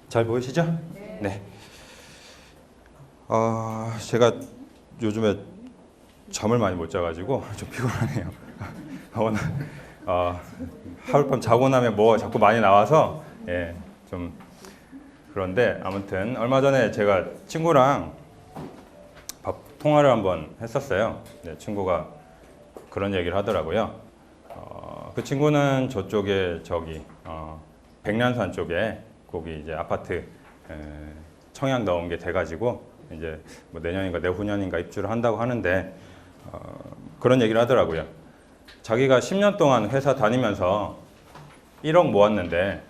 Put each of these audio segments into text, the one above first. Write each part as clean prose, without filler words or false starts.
잘 보이시죠? 네. 제가 요즘에 잠을 많이 못 자가지고 좀 피곤하네요. 오늘 하룻밤 자고 나면 뭐 자꾸 많이 나와서 좀 그런데 아무튼 얼마 전에 제가 친구랑 통화를 한번 했었어요. 네, 친구가 그런 얘기를 하더라고요. 그 친구는 저쪽에 백란산 쪽에 거기 이제 아파트 청약 넣은 게 돼가지고 이제 뭐 내년인가 내후년인가 입주를 한다고 하는데 그런 얘기를 하더라고요. 자기가 10년 동안 회사 다니면서 1억 모았는데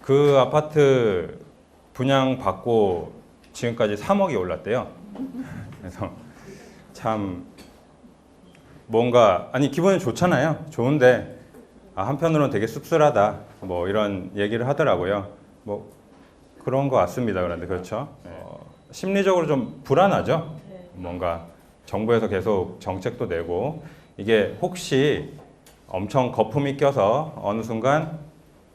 그 아파트 분양 받고 지금까지 3억이 올랐대요. 그래서 참 뭔가 기분이 좋잖아요. 좋은데 한편으로는 되게 씁쓸하다. 뭐 이런 얘기를 하더라고요. 뭐 그런 것 같습니다. 그런데 그렇죠. 심리적으로 좀 불안하죠. 뭔가 정부에서 계속 정책도 내고 이게 혹시 엄청 거품이 껴서 어느 순간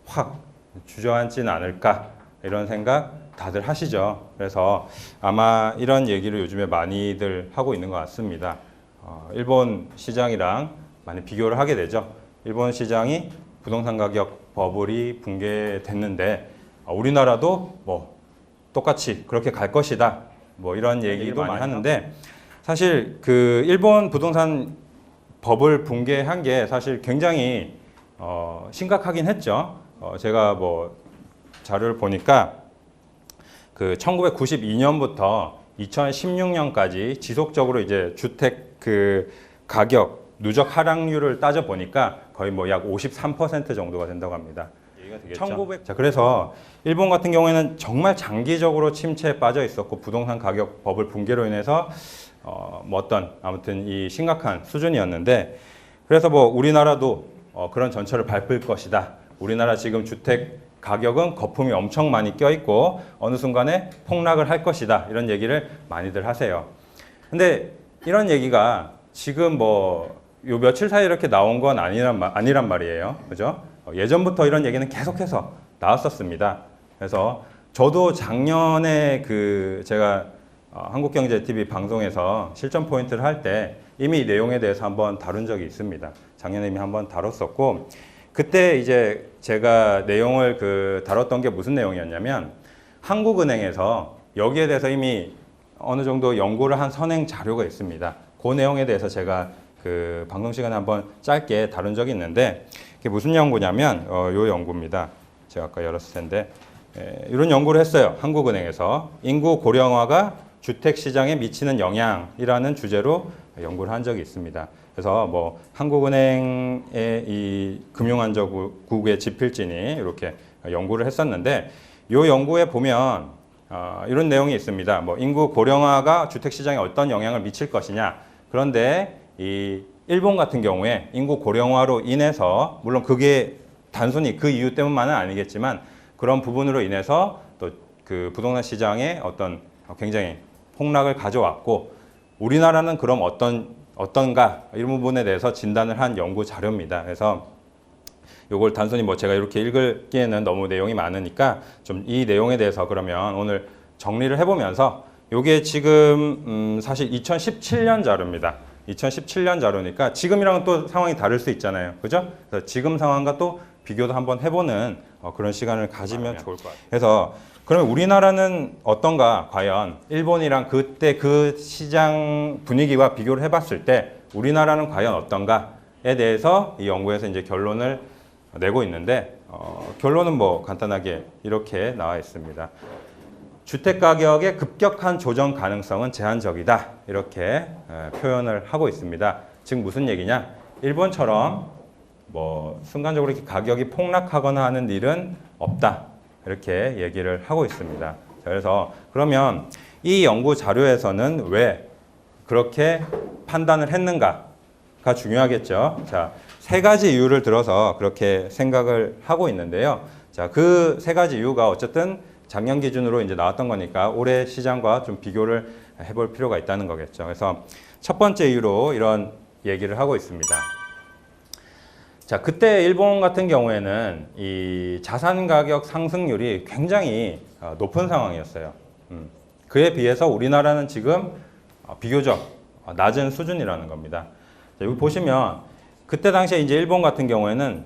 확 주저앉지는 않을까 이런 생각 다들 하시죠. 그래서 아마 이런 얘기를 요즘에 많이들 하고 있는 것 같습니다. 일본 시장이랑 많이 비교를 하게 되죠. 일본 시장이 부동산 가격 버블이 붕괴됐는데 우리나라도 뭐 똑같이 그렇게 갈 것이다. 뭐 이런 얘기도 많이 하는데 사실 그 일본 부동산 버블 붕괴한 게 사실 굉장히 심각하긴 했죠. 제가 뭐 자료를 보니까 그 1992년부터 2016년까지 지속적으로 이제 주택 그 가격 누적 하락률을 따져 보니까 거의 뭐 약 53% 정도가 된다고 합니다. 자, 그래서 일본 같은 경우에는 정말 장기적으로 침체에 빠져 있었고 부동산 가격 버블 붕괴로 인해서 뭐 어떤 아무튼 이 심각한 수준이었는데 그래서 뭐 우리나라도 그런 전철을 밟을 것이다. 우리나라 지금 주택 가격은 거품이 엄청 많이 껴있고 어느 순간에 폭락을 할 것이다. 이런 얘기를 많이들 하세요. 근데 이런 얘기가 지금 뭐 요 며칠 사이에 이렇게 나온 건 아니란 말이에요. 그죠? 예전부터 이런 얘기는 계속해서 나왔었습니다. 그래서 저도 작년에 제가 한국경제TV 방송에서 실전 포인트를 할 때 이미 이 내용에 대해서 한번 다룬 적이 있습니다. 작년에 이미 한번 다뤘었고 그때 이제 제가 내용을 다뤘던 게 무슨 내용이었냐면 한국은행에서 여기에 대해서 이미 어느 정도 연구를 한 선행 자료가 있습니다. 그 내용에 대해서 제가 그 방송 시간에 한번 짧게 다룬 적이 있는데 그게 무슨 연구냐면 요 연구입니다. 제가 아까 열었을 텐데 이런 연구를 했어요. 한국은행에서 인구 고령화가 주택 시장에 미치는 영향이라는 주제로 연구를 한 적이 있습니다. 그래서 뭐 한국은행의 이 금융안전국의 지필진이 이렇게 연구를 했었는데 이 연구에 보면 이런 내용이 있습니다. 뭐 인구 고령화가 주택 시장에 어떤 영향을 미칠 것이냐. 그런데 이 일본 같은 경우에 인구 고령화로 인해서 물론 그게 단순히 그 이유 때문만은 아니겠지만 그런 부분으로 인해서 또 그 부동산 시장에 어떤 굉장히 폭락을 가져왔고 우리나라는 그럼 어떤가 이런 부분에 대해서 진단을 한 연구 자료입니다. 그래서 이걸 단순히 뭐 제가 이렇게 읽기에는 너무 내용이 많으니까 좀 이 내용에 대해서 그러면 오늘 정리를 해보면서 이게 지금 사실 2017년 자료입니다. 2017년 자료니까 지금이랑은 또 상황이 다를 수 있잖아요. 그죠? 그래서 지금 상황과 또 비교도 한번 해보는 그런 시간을 가지면 좋을 것 같아요. 그래서 그러면 우리나라는 어떤가 과연 일본이랑 그때 그 시장 분위기와 비교를 해봤을 때 우리나라는 과연 어떤가에 대해서 이 연구에서 이제 결론을 내고 있는데 결론은 뭐 간단하게 이렇게 나와 있습니다. 주택 가격의 급격한 조정 가능성은 제한적이다. 이렇게 표현을 하고 있습니다. 즉 무슨 얘기냐? 일본처럼 뭐 순간적으로 이렇게 가격이 폭락하거나 하는 일은 없다. 이렇게 얘기를 하고 있습니다. 그래서 그러면 이 연구 자료에서는 왜 그렇게 판단을 했는가가 중요하겠죠. 자, 세 가지 이유를 들어서 그렇게 생각을 하고 있는데요. 자, 그 세 가지 이유가 어쨌든 작년 기준으로 이제 나왔던 거니까 올해 시장과 좀 비교를 해볼 필요가 있다는 거겠죠. 그래서 첫 번째 이유로 이런 얘기를 하고 있습니다. 자, 그때 일본 같은 경우에는 이 자산 가격 상승률이 굉장히 높은 상황이었어요. 그에 비해서 우리나라는 지금 비교적 낮은 수준이라는 겁니다. 자, 여기 보시면 그때 당시에 이제 일본 같은 경우에는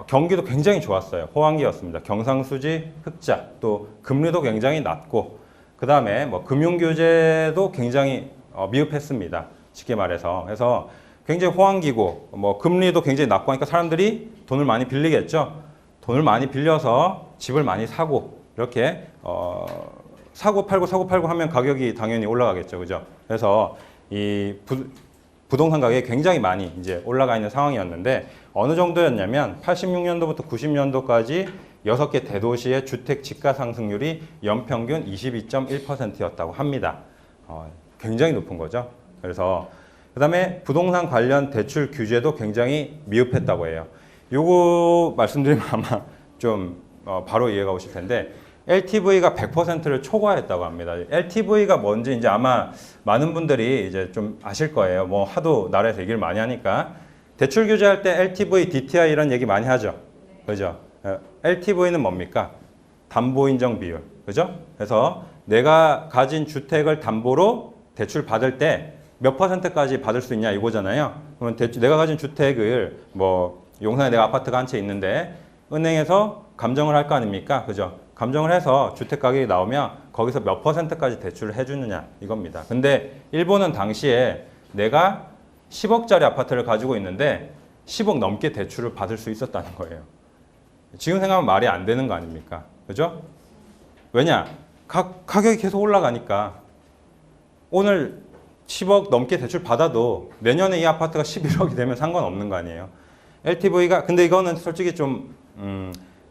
경기도 굉장히 좋았어요. 호황기였습니다. 경상수지, 흑자, 또 금리도 굉장히 낮고, 그 다음에 뭐 금융 규제도 굉장히 미흡했습니다. 쉽게 말해서. 그래서 굉장히 호황기고, 뭐 금리도 굉장히 낮고 하니까 사람들이 돈을 많이 빌리겠죠. 돈을 많이 빌려서 집을 많이 사고, 이렇게 사고 팔고 하면 가격이 당연히 올라가겠죠, 그죠? 그래서 이 부동산 가격이 굉장히 많이 이제 올라가 있는 상황이었는데, 어느 정도였냐면 86년도부터 90년도까지 6개 대도시의 주택 지가 상승률이 연평균 22.1%였다고 합니다. 굉장히 높은 거죠. 그래서 그 다음에 부동산 관련 대출 규제도 굉장히 미흡했다고 해요. 요거 말씀드리면 아마 좀 바로 이해가 오실 텐데, LTV가 100%를 초과했다고 합니다. LTV가 뭔지 이제 아마 많은 분들이 이제 좀 아실 거예요. 뭐 하도 나라에서 얘기를 많이 하니까. 대출 규제할 때 LTV, DTI 이런 얘기 많이 하죠. 그죠? LTV는 뭡니까? 담보 인정 비율. 그죠? 그래서 내가 가진 주택을 담보로 대출 받을 때 몇 %까지 받을 수 있냐 이거잖아요. 그러면 내가 가진 주택을 뭐 용산에 내가 아파트가 한 채 있는데 은행에서 감정을 할 거 아닙니까? 그죠? 감정을 해서 주택 가격이 나오면 거기서 몇 %까지 대출을 해주느냐 이겁니다. 근데 일본은 당시에 내가 10억짜리 아파트를 가지고 있는데 10억 넘게 대출을 받을 수 있었다는 거예요. 지금 생각하면 말이 안 되는 거 아닙니까? 그죠? 왜냐? 가격이 계속 올라가니까 오늘 10억 넘게 대출 받아도 내년에 이 아파트가 11억이 되면 상관없는 거 아니에요. LTV가 근데 이거는 솔직히 좀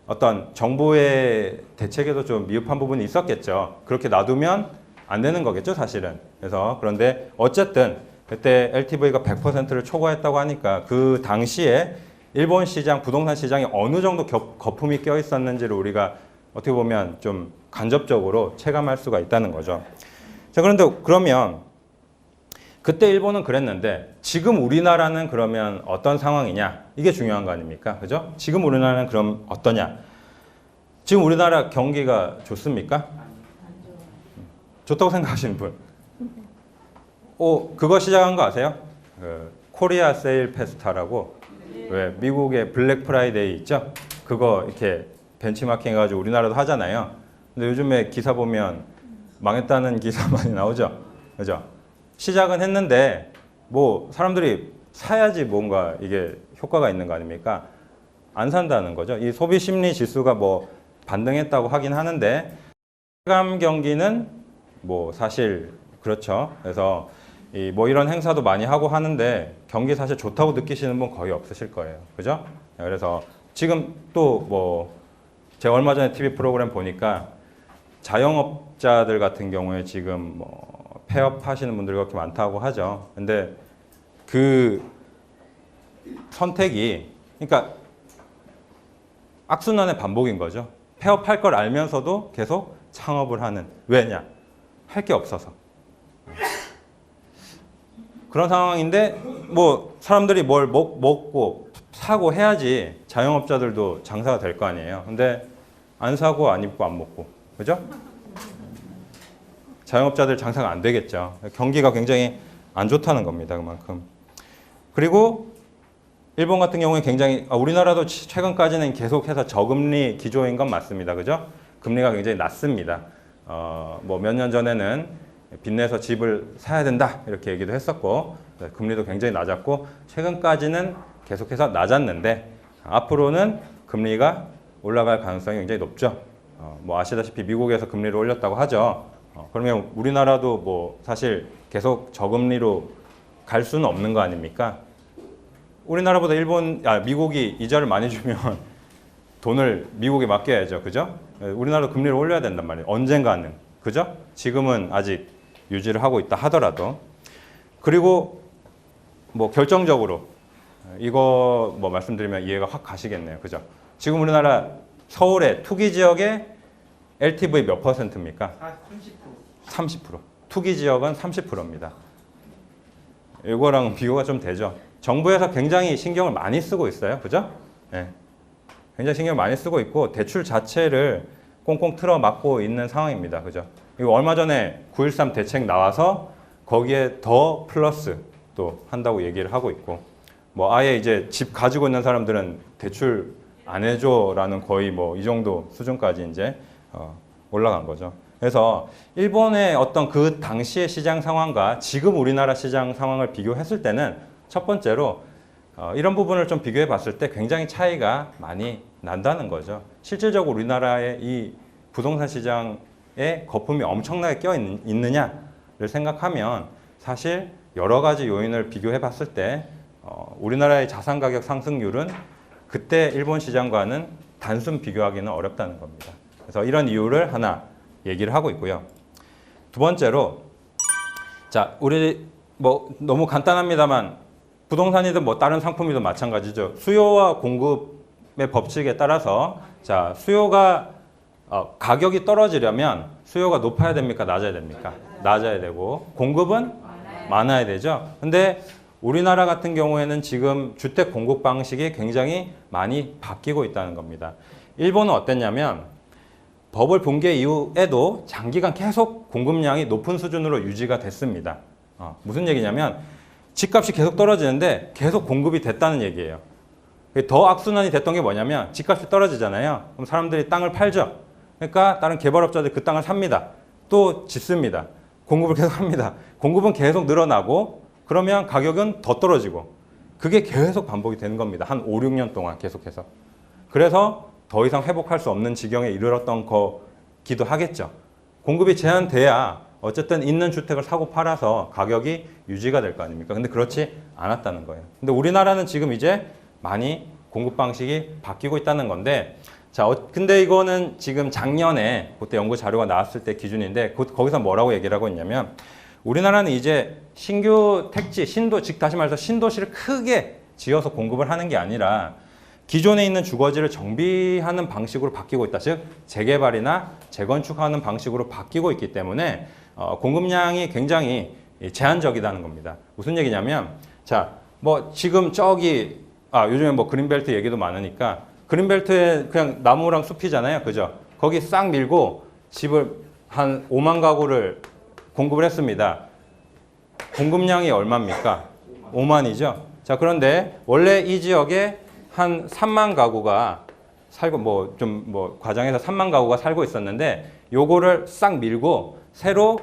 어떤 정부의 대책에도 좀 미흡한 부분이 있었겠죠. 그렇게 놔두면 안 되는 거겠죠, 사실은. 그래서 그런데 어쨌든 그때 LTV가 100%를 초과했다고 하니까 그 당시에 일본 시장, 부동산 시장에 어느 정도 거품이 껴 있었는지를 우리가 어떻게 보면 좀 간접적으로 체감할 수가 있다는 거죠. 자, 그런데 그러면 그때 일본은 그랬는데 지금 우리나라는 그러면 어떤 상황이냐? 이게 중요한 거 아닙니까? 그죠? 지금 우리나라는 그럼 어떠냐? 지금 우리나라 경기가 좋습니까? 좋다고 생각하시는 분? 그거 시작한 거 아세요? 코리아 세일 페스타라고 왜 미국의 블랙 프라이데이 있죠? 그거 이렇게 벤치마킹 해가지고 우리나라도 하잖아요. 근데 요즘에 기사 보면 망했다는 기사 많이 나오죠? 그죠? 시작은 했는데 뭐 사람들이 사야지 뭔가 이게 효과가 있는 거 아닙니까? 안 산다는 거죠. 이 소비 심리 지수가 뭐 반등했다고 하긴 하는데 체감 경기는 뭐 사실 그렇죠. 그래서 뭐 이런 행사도 많이 하고 하는데 경기 사실 좋다고 느끼시는 분 거의 없으실 거예요. 그죠? 그래서 지금 또 뭐 제가 얼마 전에 TV 프로그램 보니까 자영업자들 같은 경우에 지금 뭐 폐업하시는 분들이 그렇게 많다고 하죠. 근데 그 선택이 그러니까 악순환의 반복인 거죠. 폐업할 걸 알면서도 계속 창업을 하는. 왜냐? 할 게 없어서. 그런 상황인데 뭐 사람들이 뭘 먹고 사고 해야지 자영업자들도 장사가 될 거 아니에요. 근데 안 사고 안 입고 안 먹고. 그죠? 자영업자들 장사가 안 되겠죠. 경기가 굉장히 안 좋다는 겁니다. 그만큼. 그리고 일본 같은 경우에 굉장히 우리나라도 최근까지는 계속해서 저금리 기조인 건 맞습니다. 그죠? 금리가 굉장히 낮습니다. 뭐 몇 년 전에는 빚내서 집을 사야 된다 이렇게 얘기도 했었고 금리도 굉장히 낮았고 최근까지는 계속해서 낮았는데 앞으로는 금리가 올라갈 가능성이 굉장히 높죠. 뭐 아시다시피 미국에서 금리를 올렸다고 하죠. 그러면 우리나라도 뭐 사실 계속 저금리로 갈 수는 없는 거 아닙니까? 우리나라보다 미국이 이자를 많이 주면 돈을 미국에 맡겨야죠. 그죠? 우리나라도 금리를 올려야 된단 말이에요. 언젠가는. 그죠? 지금은 아직 유지를 하고 있다 하더라도. 그리고 뭐 결정적으로 이거 뭐 말씀드리면 이해가 확 가시겠네요. 그죠? 지금 우리나라 서울의 투기 지역의 LTV 몇 %입니까? 30%. 투기 지역은 30%입니다. 이거랑 비교가 좀 되죠. 정부에서 굉장히 신경을 많이 쓰고 있어요. 그죠? 예. 굉장히 신경을 많이 쓰고 있고 대출 자체를 꽁꽁 틀어 막고 있는 상황입니다. 그죠? 이거 얼마 전에 9.13 대책 나와서 거기에 더 플러스 또 한다고 얘기를 하고 있고 뭐 아예 이제 집 가지고 있는 사람들은 대출 안 해줘라는 거의 뭐 이 정도 수준까지 이제 올라간 거죠. 그래서 일본의 어떤 그 당시의 시장 상황과 지금 우리나라 시장 상황을 비교했을 때는 첫 번째로 이런 부분을 좀 비교해 봤을 때 굉장히 차이가 많이 난다는 거죠. 실질적으로 우리나라의 이 부동산 시장에 거품이 엄청나게 껴 있느냐를 생각하면 사실 여러 가지 요인을 비교해 봤을 때 우리나라의 자산 가격 상승률은 그때 일본 시장과는 단순 비교하기는 어렵다는 겁니다. 그래서 이런 이유를 하나 얘기를 하고 있고요. 두 번째로 자, 우리 뭐 너무 간단합니다만 부동산이든 뭐 다른 상품이든 마찬가지죠. 수요와 공급의 법칙에 따라서 자, 수요가 가격이 떨어지려면 수요가 높아야 됩니까? 낮아야 됩니까? 낮아야 되고 공급은 많아야 되죠. 근데 우리나라 같은 경우에는 지금 주택 공급 방식이 굉장히 많이 바뀌고 있다는 겁니다. 일본은 어땠냐면 버블 붕괴 이후에도 장기간 계속 공급량이 높은 수준으로 유지가 됐습니다. 무슨 얘기냐면 집값이 계속 떨어지는데 계속 공급이 됐다는 얘기예요. 더 악순환이 됐던 게 뭐냐면 집값이 떨어지잖아요. 그럼 사람들이 땅을 팔죠. 그러니까 다른 개발업자들이 그 땅을 삽니다. 또 짓습니다. 공급을 계속 합니다. 공급은 계속 늘어나고 그러면 가격은 더 떨어지고 그게 계속 반복이 되는 겁니다. 한 5, 6년 동안 계속해서. 그래서 더 이상 회복할 수 없는 지경에 이르렀던 거기도 하겠죠. 공급이 제한돼야 어쨌든 있는 주택을 사고 팔아서 가격이 유지가 될 거 아닙니까? 근데 그렇지 않았다는 거예요. 근데 우리나라는 지금 이제 많이 공급 방식이 바뀌고 있다는 건데 자, 근데 이거는 지금 작년에 그때 연구 자료가 나왔을 때 기준인데 거기서 뭐라고 얘기를 하고 있냐면 우리나라는 이제 신규 택지, 즉 다시 말해서 신도시를 크게 지어서 공급을 하는 게 아니라 기존에 있는 주거지를 정비하는 방식으로 바뀌고 있다. 즉 재개발이나 재건축하는 방식으로 바뀌고 있기 때문에 공급량이 굉장히 제한적이라는 겁니다. 무슨 얘기냐면 자, 뭐 지금 저기 요즘에 뭐 그린벨트 얘기도 많으니까 그린벨트에 그냥 나무랑 숲이잖아요. 그죠? 거기 싹 밀고 집을 한 5만 가구를 공급을 했습니다. 공급량이 얼마입니까? 5만이죠. 자, 그런데 원래 이 지역에 한 3만 가구가 살고 뭐 과장해서 3만 가구가 살고 있었는데 요거를 싹 밀고 새로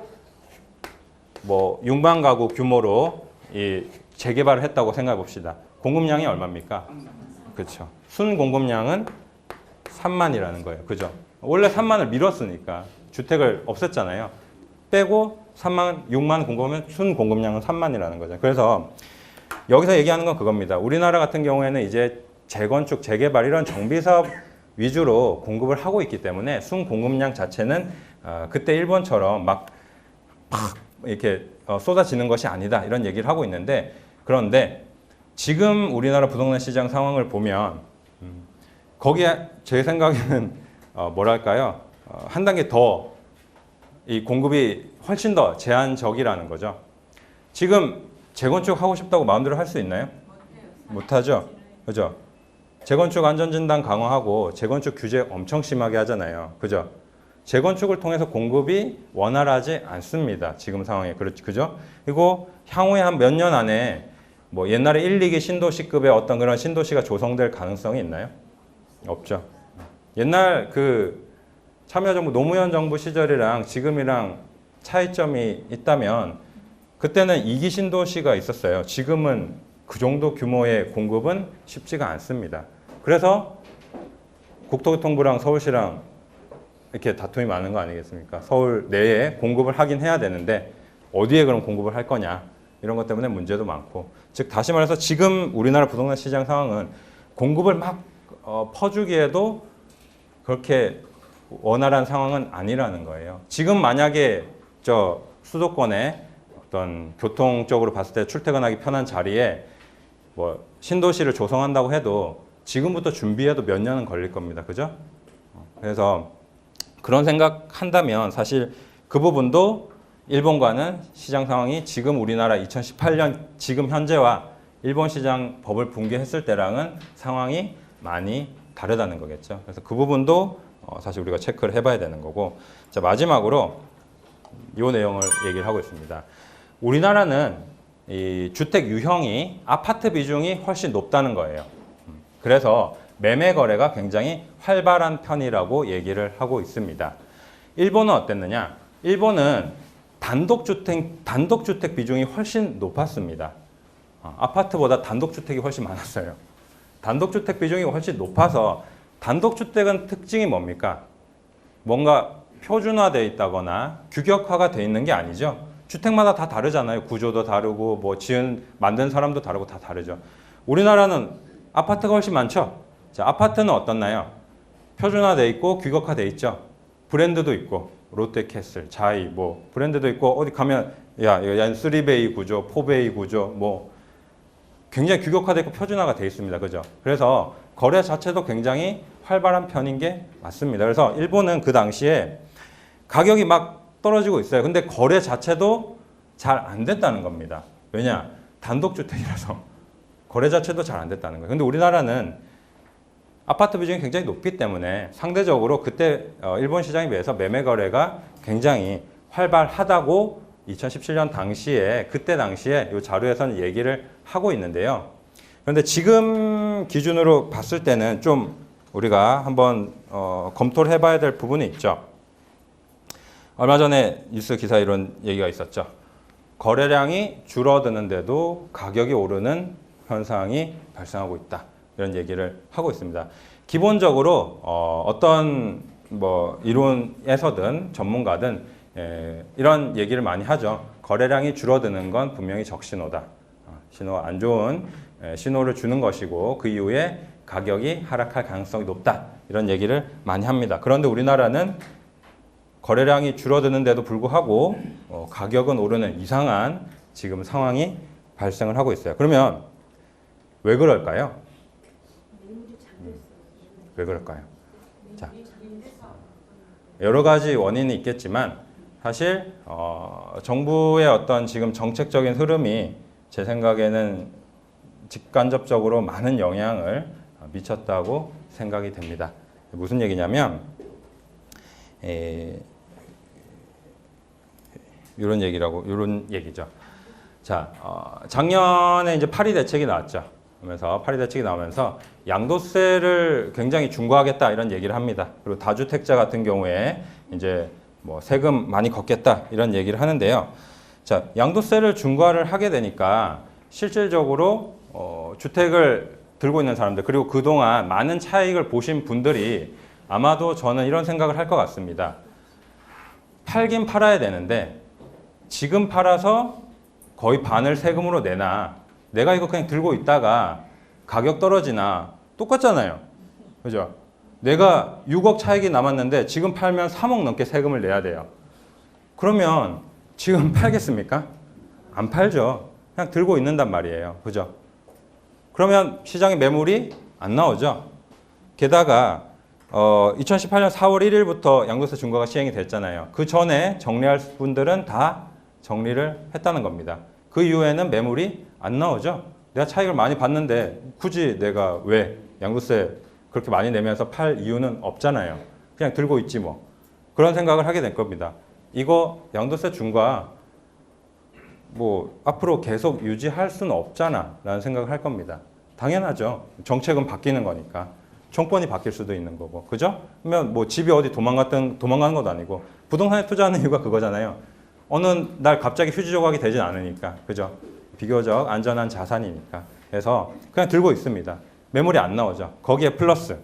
뭐 6만 가구 규모로 이 재개발을 했다고 생각해 봅시다. 공급량이 얼마입니까? 그렇죠. 순 공급량은 3만이라는 거예요. 그죠? 원래 3만을 밀었으니까 주택을 없앴잖아요. 빼고 3만, 6만 공급하면 순 공급량은 3만이라는 거죠. 그래서 여기서 얘기하는 건 그겁니다. 우리나라 같은 경우에는 이제 재건축, 재개발 이런 정비 사업 위주로 공급을 하고 있기 때문에 순 공급량 자체는 그때 일본처럼 막 이렇게 쏟아지는 것이 아니다 이런 얘기를 하고 있는데 그런데 지금 우리나라 부동산 시장 상황을 보면 거기에 제 생각에는 뭐랄까요? 한 단계 더 이 공급이 훨씬 더 제한적이라는 거죠. 지금 재건축 하고 싶다고 마음대로 할 수 있나요? 못하죠. 그죠? 재건축 안전진단 강화하고 재건축 규제 엄청 심하게 하잖아요. 그죠? 재건축을 통해서 공급이 원활하지 않습니다. 지금 상황에. 그죠? 그리고 향후에 한 몇 년 안에 뭐 옛날에 1, 2기 신도시급의 어떤 그런 신도시가 조성될 가능성이 있나요? 없죠. 옛날 그 참여정부 노무현 정부 시절이랑 지금이랑 차이점이 있다면 그때는 2기 신도시가 있었어요. 지금은 그 정도 규모의 공급은 쉽지가 않습니다. 그래서 국토교통부랑 서울시랑 이렇게 다툼이 많은 거 아니겠습니까? 서울 내에 공급을 하긴 해야 되는데 어디에 그럼 공급을 할 거냐 이런 것 때문에 문제도 많고 즉 다시 말해서 지금 우리나라 부동산 시장 상황은 공급을 막 퍼주기에도 그렇게 원활한 상황은 아니라는 거예요. 지금 만약에 저 수도권에 어떤 교통적으로 봤을 때 출퇴근하기 편한 자리에 뭐 신도시를 조성한다고 해도 지금부터 준비해도 몇 년은 걸릴 겁니다. 그죠? 그래서 그런 생각한다면 사실 그 부분도 일본과는 시장 상황이 지금 우리나라 2018년 지금 현재와 일본 시장 버블 붕괴했을 때랑은 상황이 많이 다르다는 거겠죠. 그래서 그 부분도 사실 우리가 체크를 해봐야 되는 거고. 자, 마지막으로 이 내용을 얘기를 하고 있습니다. 우리나라는 이 주택 유형이 아파트 비중이 훨씬 높다는 거예요. 그래서 매매 거래가 굉장히 활발한 편이라고 얘기를 하고 있습니다. 일본은 어땠느냐? 일본은 단독주택 비중이 훨씬 높았습니다. 아파트보다 단독주택이 훨씬 많았어요. 단독주택 비중이 훨씬 높아서 단독주택은 특징이 뭡니까? 뭔가 표준화되어 있다거나 규격화가 되어 있는 게 아니죠. 주택마다 다 다르잖아요. 구조도 다르고 뭐 만든 사람도 다르고 다 다르죠. 우리나라는 아파트가 훨씬 많죠. 자, 아파트는 어떻나요? 표준화되어 있고 규격화되어 있죠. 브랜드도 있고 롯데캐슬, 자이 뭐 브랜드도 있고 어디 가면 야 이거 3베이 구조, 4베이 구조 뭐 굉장히 규격화되어 있고 표준화가 되어 있습니다. 그죠? 그래서 거래 자체도 굉장히 활발한 편인 게 맞습니다. 그래서 일본은 그 당시에 가격이 막 떨어지고 있어요. 근데 거래 자체도 잘 안 됐다는 겁니다. 왜냐? 단독주택이라서 거래 자체도 잘 안 됐다는 거예요. 근데 우리나라는 아파트 비중이 굉장히 높기 때문에 상대적으로 그때 일본 시장에 비해서 매매 거래가 굉장히 활발하다고 2017년 당시에 그때 당시에 이 자료에서는 얘기를 하고 있는데요. 그런데 지금 기준으로 봤을 때는 좀 우리가 한번 검토를 해봐야 될 부분이 있죠. 얼마 전에 뉴스 기사에 이런 얘기가 있었죠. 거래량이 줄어드는데도 가격이 오르는 현상이 발생하고 있다. 이런 얘기를 하고 있습니다. 기본적으로 어떤 뭐 이론에서든 전문가든 이런 얘기를 많이 하죠. 거래량이 줄어드는 건 분명히 적신호다. 신호가 안 좋은 신호를 주는 것이고 그 이후에 가격이 하락할 가능성이 높다. 이런 얘기를 많이 합니다. 그런데 우리나라는 거래량이 줄어드는데도 불구하고 가격은 오르는 이상한 지금 상황이 발생을 하고 있어요. 그러면 왜 그럴까요? 왜 그럴까요? 자, 여러 가지 원인이 있겠지만 사실 정부의 어떤 지금 정책적인 흐름이 제 생각에는 직간접적으로 많은 영향을 미쳤다고 생각이 됩니다. 무슨 얘기냐면 이런 얘기죠. 자, 작년에 이제 파리 대책이 나왔죠. 그러면서 파리 대책이 나오면서 양도세를 굉장히 중과하겠다 이런 얘기를 합니다. 그리고 다주택자 같은 경우에 이제 뭐 세금 많이 걷겠다 이런 얘기를 하는데요. 자, 양도세를 중과를 하게 되니까 실질적으로 주택을 들고 있는 사람들 그리고 그동안 많은 차익을 보신 분들이 아마도 저는 이런 생각을 할 것 같습니다. 팔긴 팔아야 되는데 지금 팔아서 거의 반을 세금으로 내나 내가 이거 그냥 들고 있다가 가격 떨어지나 똑같잖아요. 그죠? 내가 6억 차익이 남았는데 지금 팔면 3억 넘게 세금을 내야 돼요. 그러면 지금 팔겠습니까? 안 팔죠. 그냥 들고 있는단 말이에요. 그죠? 그러면 시장에 매물이 안 나오죠. 게다가 2018년 4월 1일부터 양도세 중과가 시행이 됐잖아요. 그 전에 정리할 분들은 다 정리를 했다는 겁니다. 그 이후에는 매물이 안 나오죠. 내가 차익을 많이 받는데 굳이 내가 왜 양도세 그렇게 많이 내면서 팔 이유는 없잖아요. 그냥 들고 있지 뭐. 그런 생각을 하게 될 겁니다. 이거 양도세 중과 뭐 앞으로 계속 유지할 수는 없잖아 라는 생각을 할 겁니다. 당연하죠. 정책은 바뀌는 거니까. 정권이 바뀔 수도 있는 거고. 그죠? 그러면 뭐 집이 어디 도망가는 것도 아니고 부동산에 투자하는 이유가 그거잖아요. 어느 날 갑자기 휴지 조각이 되진 않으니까. 그죠? 비교적 안전한 자산이니까. 그래서 그냥 들고 있습니다. 매물이 안 나오죠. 거기에 플러스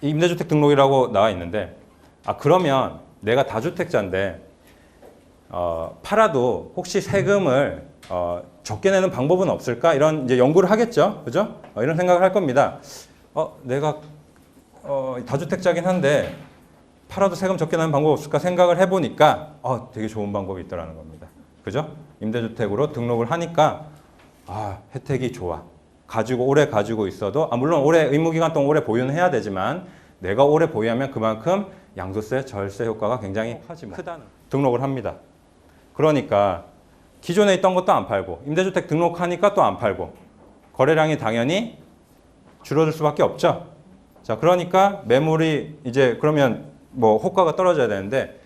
임대주택 등록이라고 나와 있는데 그러면 내가 다주택자인데 팔아도 혹시 세금을 적게 내는 방법은 없을까? 이런 이제 연구를 하겠죠. 그죠? 이런 생각을 할 겁니다. 내가 다주택자긴 한데 팔아도 세금 적게 내는 방법 없을까 생각을 해보니까 되게 좋은 방법이 있더라는 겁니다. 그죠? 임대주택으로 등록을 하니까 혜택이 좋아. 오래 가지고 있어도 물론 오래 의무기간 동안 오래 보유는 해야 되지만 내가 오래 보유하면 그만큼 양도세 절세 효과가 굉장히 크다는 등록을 합니다. 그러니까 기존에 있던 것도 안 팔고 임대주택 등록하니까 또 안 팔고 거래량이 당연히 줄어들 수밖에 없죠. 자, 그러니까 매물이 이제 그러면 뭐 호가가 떨어져야 되는데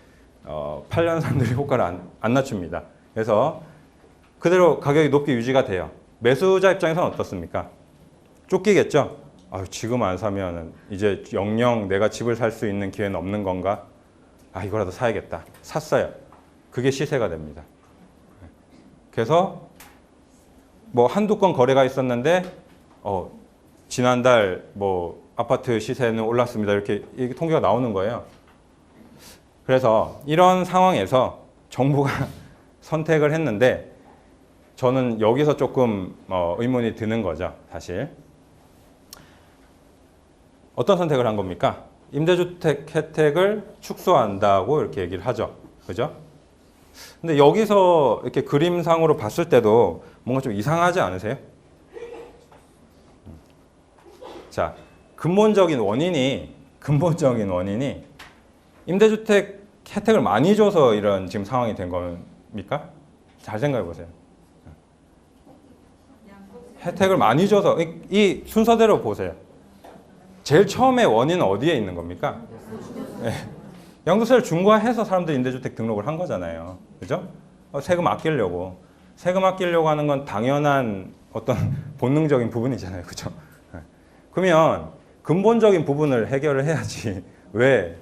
8년 산들이 호가를 안 낮춥니다. 그래서 그대로 가격이 높게 유지가 돼요. 매수자 입장에서는 어떻습니까? 쫓기겠죠. 지금 안 사면 이제 영영 내가 집을 살 수 있는 기회는 없는 건가? 이거라도 사야겠다. 샀어요. 그게 시세가 됩니다. 그래서 뭐 한두 건 거래가 있었는데 지난달 뭐 아파트 시세는 올랐습니다. 이렇게 통계가 나오는 거예요. 그래서 이런 상황에서 정부가 선택을 했는데 저는 여기서 조금 의문이 드는 거죠. 사실. 어떤 선택을 한 겁니까? 임대주택 혜택을 축소한다고 이렇게 얘기를 하죠. 그죠? 근데 여기서 이렇게 그림상으로 봤을 때도 뭔가 좀 이상하지 않으세요? 자, 근본적인 원인이 임대주택 혜택을 많이 줘서 이런 지금 상황이 된 겁니까? 잘 생각해 보세요. 혜택을 많이 줘서 이 순서대로 보세요. 제일 처음에 원인은 어디에 있는 겁니까? 네. 양도세를 중과해서 사람들이 임대주택 등록을 한 거잖아요. 그죠? 세금 아끼려고. 세금 아끼려고 하는 건 당연한 어떤 본능적인 부분이잖아요. 그죠? 네. 그러면 근본적인 부분을 해결을 해야지 왜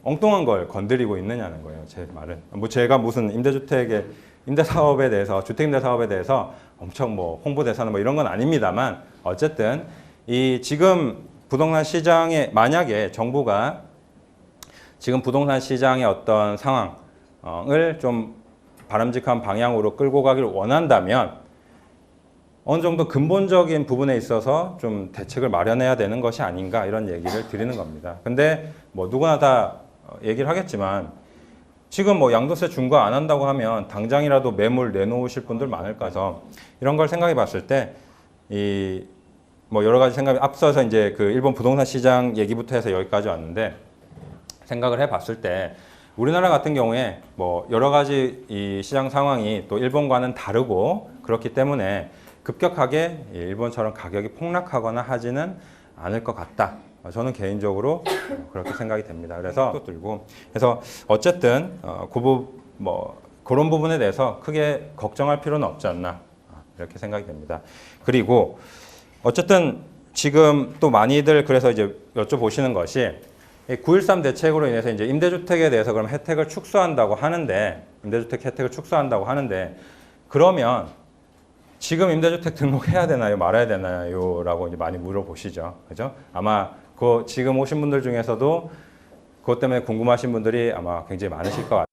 엉뚱한 걸 건드리고 있느냐는 거예요. 제 말은. 뭐 제가 무슨 임대주택의 임대사업에 대해서, 주택임대사업에 대해서 엄청 뭐 홍보대사는 뭐 이런 건 아닙니다만 어쨌든 이 지금 부동산 시장에 만약에 정부가 지금 부동산 시장의 어떤 상황을 좀 바람직한 방향으로 끌고 가기를 원한다면 어느 정도 근본적인 부분에 있어서 좀 대책을 마련해야 되는 것이 아닌가 이런 얘기를 드리는 겁니다. 근데 뭐 누구나 다 얘기를 하겠지만 지금 뭐 양도세 중과 안 한다고 하면 당장이라도 매물 내놓으실 분들 많을 거라서 이런 걸 생각해 봤을 때 이 뭐 여러 가지 생각이 앞서서 이제 그 일본 부동산 시장 얘기부터 해서 여기까지 왔는데 생각을 해 봤을 때 우리나라 같은 경우에 뭐 여러 가지 이 시장 상황이 또 일본과는 다르고 그렇기 때문에 급격하게 일본처럼 가격이 폭락하거나 하지는 않을 것 같다. 저는 개인적으로 그렇게 생각이 됩니다. 그래서 또 들고 그래서 어쨌든 그런 부분에 대해서 크게 걱정할 필요는 없지 않나 이렇게 생각이 됩니다. 그리고 어쨌든 지금 또 많이들 그래서 이제 여쭤보시는 것이 9.13 대책으로 인해서 이제 임대주택에 대해서 그럼 혜택을 축소한다고 하는데 임대주택 혜택을 축소한다고 하는데 그러면 지금 임대주택 등록해야 되나요? 말아야 되나요? 라고 이제 많이 물어보시죠. 그죠? 아마 지금 오신 분들 중에서도 그것 때문에 궁금하신 분들이 아마 굉장히 많으실 것 같아요.